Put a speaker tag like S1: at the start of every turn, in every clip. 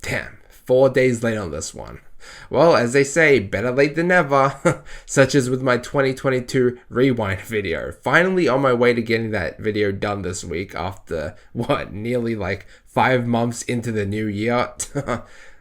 S1: Damn, 4 days late on this one. Well, as they say, better late than never, such as with my 2022 rewind video. Finally on my way to getting that video done this week after, nearly like 5 months into the new year.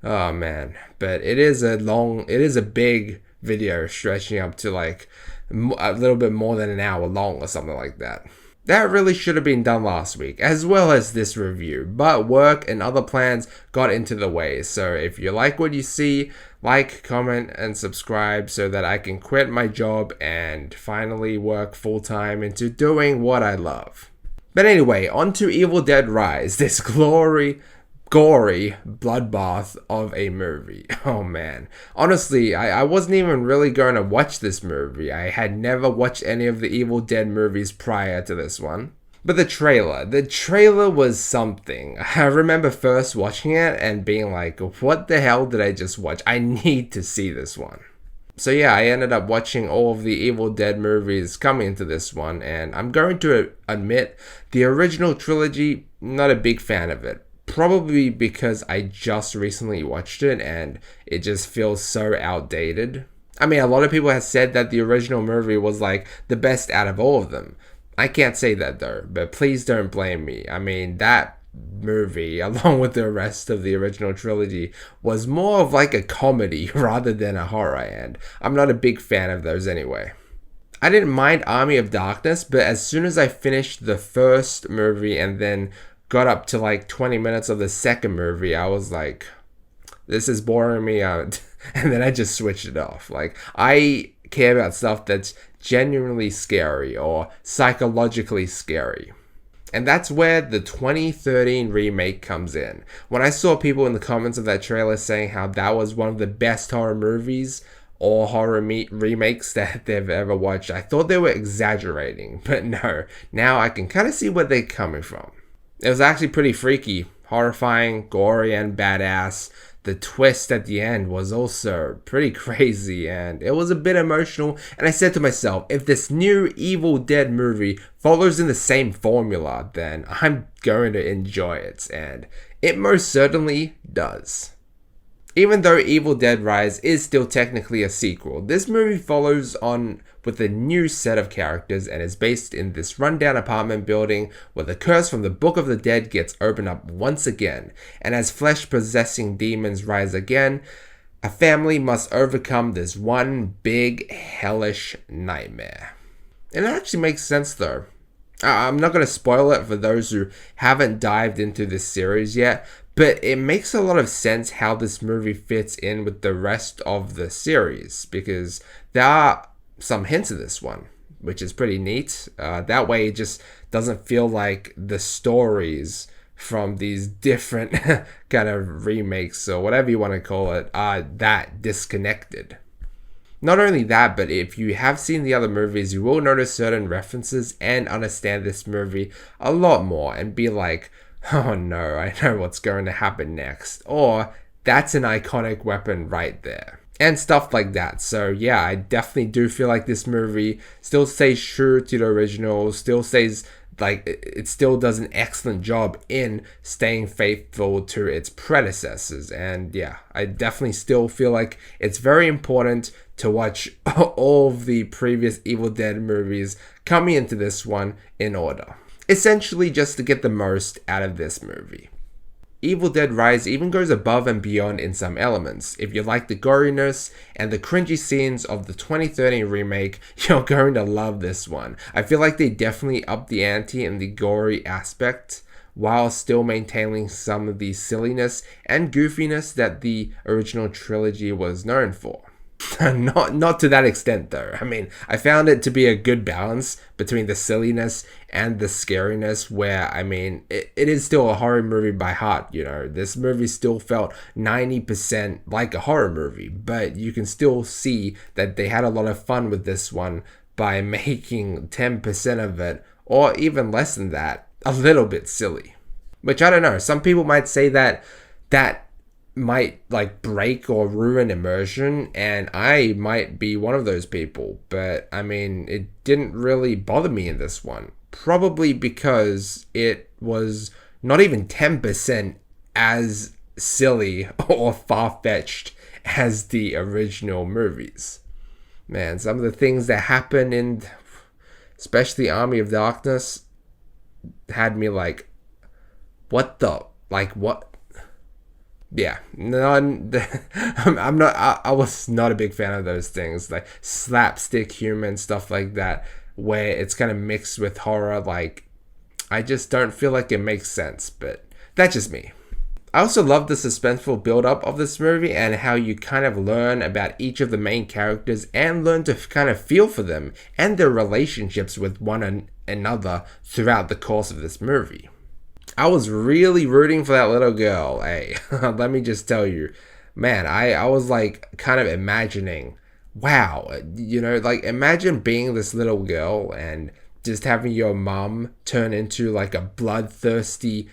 S1: Oh man, but it is a big video stretching up to like a little bit more than an hour long or something like that. That really should have been done last week, as well as this review, but work and other plans got into the way. So if you like what you see, like, comment, and subscribe so that I can quit my job and finally work full-time into doing what I love. But anyway, on to Evil Dead Rise, this gory bloodbath of a movie. Oh man. Honestly, I wasn't even really going to watch this movie. I had never watched any of the Evil Dead movies prior to this one. But the trailer was something. I remember first watching it and being like, what the hell did I just watch? I need to see this one. So yeah, I ended up watching all of the Evil Dead movies coming into this one, and I'm going to admit, the original trilogy, not a big fan of it. Probably because I just recently watched it and it just feels so outdated. I mean, a lot of people have said that the original movie was like the best out of all of them. I can't say that though, but please don't blame me. I mean, that movie, along with the rest of the original trilogy, was more of like a comedy rather than a horror, and I'm not a big fan of those anyway. I didn't mind Army of Darkness, but as soon as I finished the first movie and then got up to like 20 minutes of the second movie, I was like, this is boring me out. And then I just switched it off. Like, I care about stuff that's genuinely scary or psychologically scary. And that's where the 2013 remake comes in. When I saw people in the comments of that trailer saying how that was one of the best horror movies or horror remakes that they've ever watched, I thought they were exaggerating. But no, now I can kind of see where they're coming from. It was actually pretty freaky, horrifying, gory, and badass. The twist at the end was also pretty crazy, and it was a bit emotional. And I said to myself, if this new Evil Dead movie follows in the same formula, then I'm going to enjoy it, and it most certainly does. Even though Evil Dead Rise is still technically a sequel, this movie follows on with a new set of characters and is based in this rundown apartment building where the curse from the Book of the Dead gets opened up once again, and as flesh-possessing demons rise again, a family must overcome this one big hellish nightmare. And it actually makes sense though. I'm not going to spoil it for those who haven't dived into this series yet, but it makes a lot of sense how this movie fits in with the rest of the series, because there are some hints of this one, which is pretty neat. That way it just doesn't feel like the stories from these different kind of remakes or whatever you want to call it are that disconnected. Not only that, but if you have seen the other movies, you will notice certain references and understand this movie a lot more and be like, oh no, I know what's going to happen next, or that's an iconic weapon right there, and stuff like that. So yeah, I definitely do feel like this movie still stays true to the original, still stays like it still does an excellent job in staying faithful to its predecessors. And yeah, I definitely still feel like it's very important to watch all of the previous Evil Dead movies coming into this one in order, essentially just to get the most out of this movie. Evil Dead Rise even goes above and beyond in some elements. If you like the goriness and the cringy scenes of the 2013 remake, you're going to love this one. I feel like they definitely upped the ante in the gory aspect, while still maintaining some of the silliness and goofiness that the original trilogy was known for. Not to that extent though. I mean, I found it to be a good balance between the silliness and the scariness, where, I mean, it is still a horror movie by heart, you know. This movie still felt 90% like a horror movie, but you can still see that they had a lot of fun with this one by making 10% of it, or even less than that, a little bit silly. Which, I don't know, some people might say that might like break or ruin immersion, and I might be one of those people, but I mean, it didn't really bother me in this one, probably because it was not even 10% as silly or far-fetched as the original movies. Man, some of the things that happen in especially Army of Darkness had me like, what the, like, what? Yeah, no, I'm not. I was not a big fan of those things, like slapstick humor and stuff like that, where it's kind of mixed with horror. Like, I just don't feel like it makes sense, but that's just me. I also love the suspenseful build-up of this movie and how you kind of learn about each of the main characters and learn to kind of feel for them and their relationships with one another throughout the course of this movie. I was really rooting for that little girl. Hey, let me just tell you, man, I was like kind of imagining, wow, like imagine being this little girl and just having your mom turn into like a bloodthirsty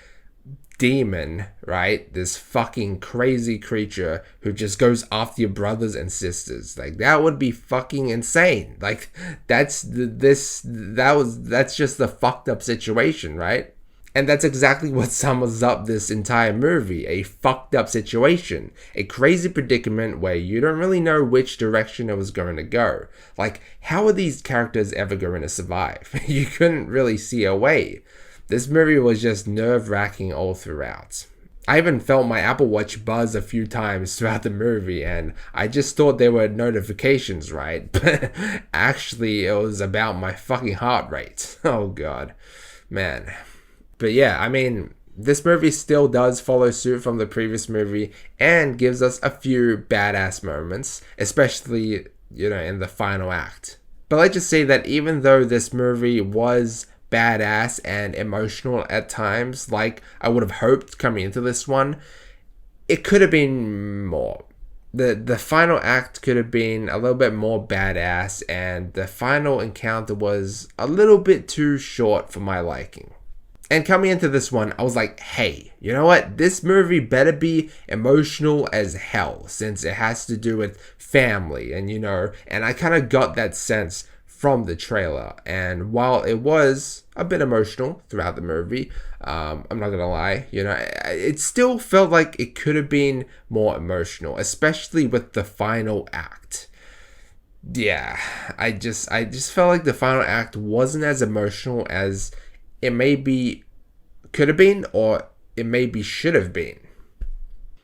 S1: demon, right? This fucking crazy creature who just goes after your brothers and sisters. Like, that would be fucking insane. Like, that's just the fucked up situation, right? And that's exactly what sums up this entire movie. A fucked up situation. A crazy predicament where you don't really know which direction it was going to go. Like, how are these characters ever going to survive? You couldn't really see a way. This movie was just nerve-wracking all throughout. I even felt my Apple Watch buzz a few times throughout the movie, and I just thought they were notifications, right? But actually, it was about my fucking heart rate. Oh god. Man. But yeah, I mean, this movie still does follow suit from the previous movie and gives us a few badass moments, especially, in the final act. But let's just say that even though this movie was badass and emotional at times, like I would have hoped coming into this one, it could have been more. The final act could have been a little bit more badass, and the final encounter was a little bit too short for my liking. And coming into this one, I was like, hey, you know what? This movie better be emotional as hell, since it has to do with family, and I kind of got that sense from the trailer. And while it was a bit emotional throughout the movie, I'm not gonna lie, it still felt like it could have been more emotional, especially with the final act. Yeah, I just felt like the final act wasn't as emotional as it maybe could have been, or it maybe should have been.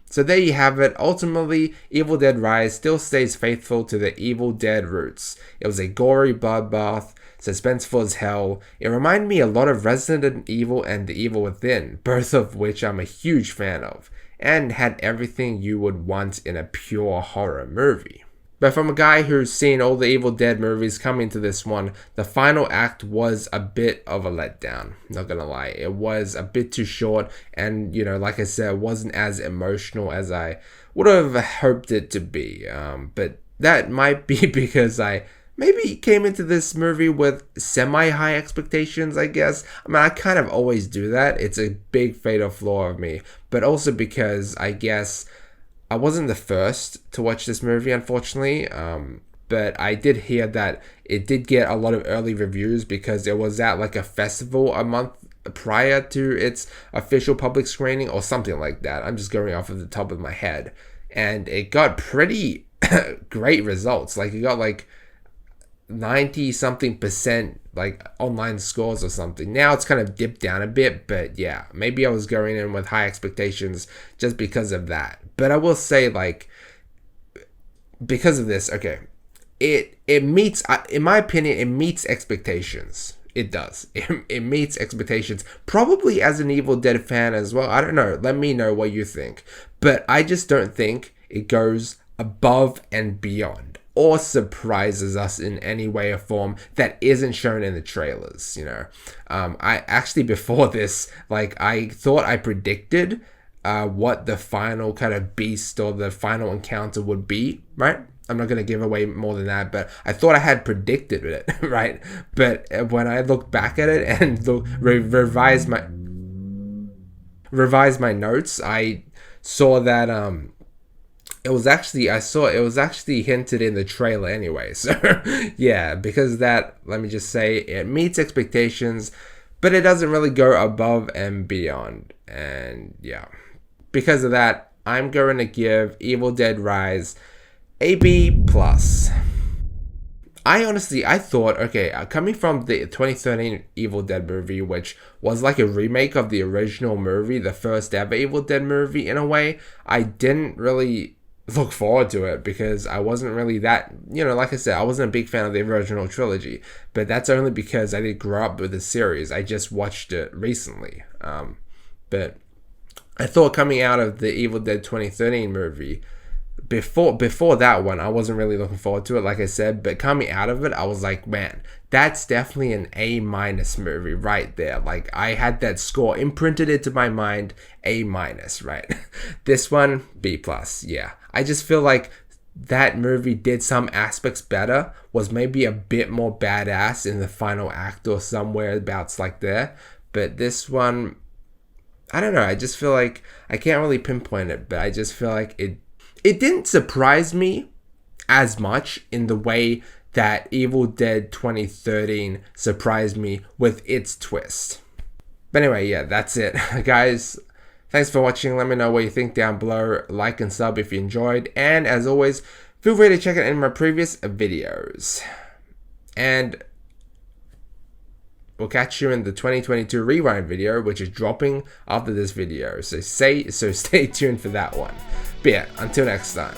S1: So there you have it. Ultimately, Evil Dead Rise still stays faithful to the Evil Dead roots. It was a gory bloodbath, suspenseful as hell. It reminded me a lot of Resident Evil and The Evil Within, both of which I'm a huge fan of, and had everything you would want in a pure horror movie. But from a guy who's seen all the Evil Dead movies coming to this one, the final act was a bit of a letdown. Not gonna lie. It was a bit too short, and, like I said, it wasn't as emotional as I would have hoped it to be. But that might be because I maybe came into this movie with semi-high expectations, I guess. I mean, I kind of always do that. It's a big fatal flaw of me. But also because, I guess, I wasn't the first to watch this movie, unfortunately, but I did hear that it did get a lot of early reviews because it was at like a festival a month prior to its official public screening or something like that. I'm just going off of the top of my head. And it got pretty great results. Like, it got like 90-something% like online scores or something. Now it's kind of dipped down a bit, but yeah, maybe I was going in with high expectations just because of that. But I will say, like, because of this, okay, it meets, in my opinion, it meets expectations. It does. It meets expectations. Probably as an Evil Dead fan as well. I don't know. Let me know what you think. But I just don't think it goes above and beyond or surprises us in any way or form that isn't shown in the trailers, I actually, before this, like, I thought I predicted what the final kind of beast or the final encounter would be, right? I'm not going to give away more than that, but I thought I had predicted it, right? But when I looked back at it and revised my notes, I saw that it was actually hinted in the trailer anyway. So yeah, because of that, let me just say it meets expectations, but it doesn't really go above and beyond. And yeah, because of that, I'm going to give Evil Dead Rise a B+. I thought, okay, coming from the 2013 Evil Dead movie, which was like a remake of the original movie, the first ever Evil Dead movie in a way, I didn't really look forward to it because I wasn't really that, like I said, I wasn't a big fan of the original trilogy, but that's only because I didn't grow up with the series. I just watched it recently. But I thought coming out of the Evil Dead 2013 movie, before that one, I wasn't really looking forward to it, like I said, but coming out of it, I was like, man, that's definitely an A- movie right there. Like, I had that score imprinted into my mind, A-, right? This one, B+, yeah. I just feel like that movie did some aspects better, was maybe a bit more badass in the final act or somewhere abouts like there, but this one, I don't know, I just feel like, I can't really pinpoint it, but I just feel like it didn't surprise me as much in the way that Evil Dead 2013 surprised me with its twist. But anyway, yeah, that's it. Guys, thanks for watching. Let me know what you think down below. Like and sub if you enjoyed. And as always, feel free to check out any of my previous videos. And we'll catch you in the 2022 rewind video, which is dropping after this video. So stay tuned for that one. But yeah, until next time.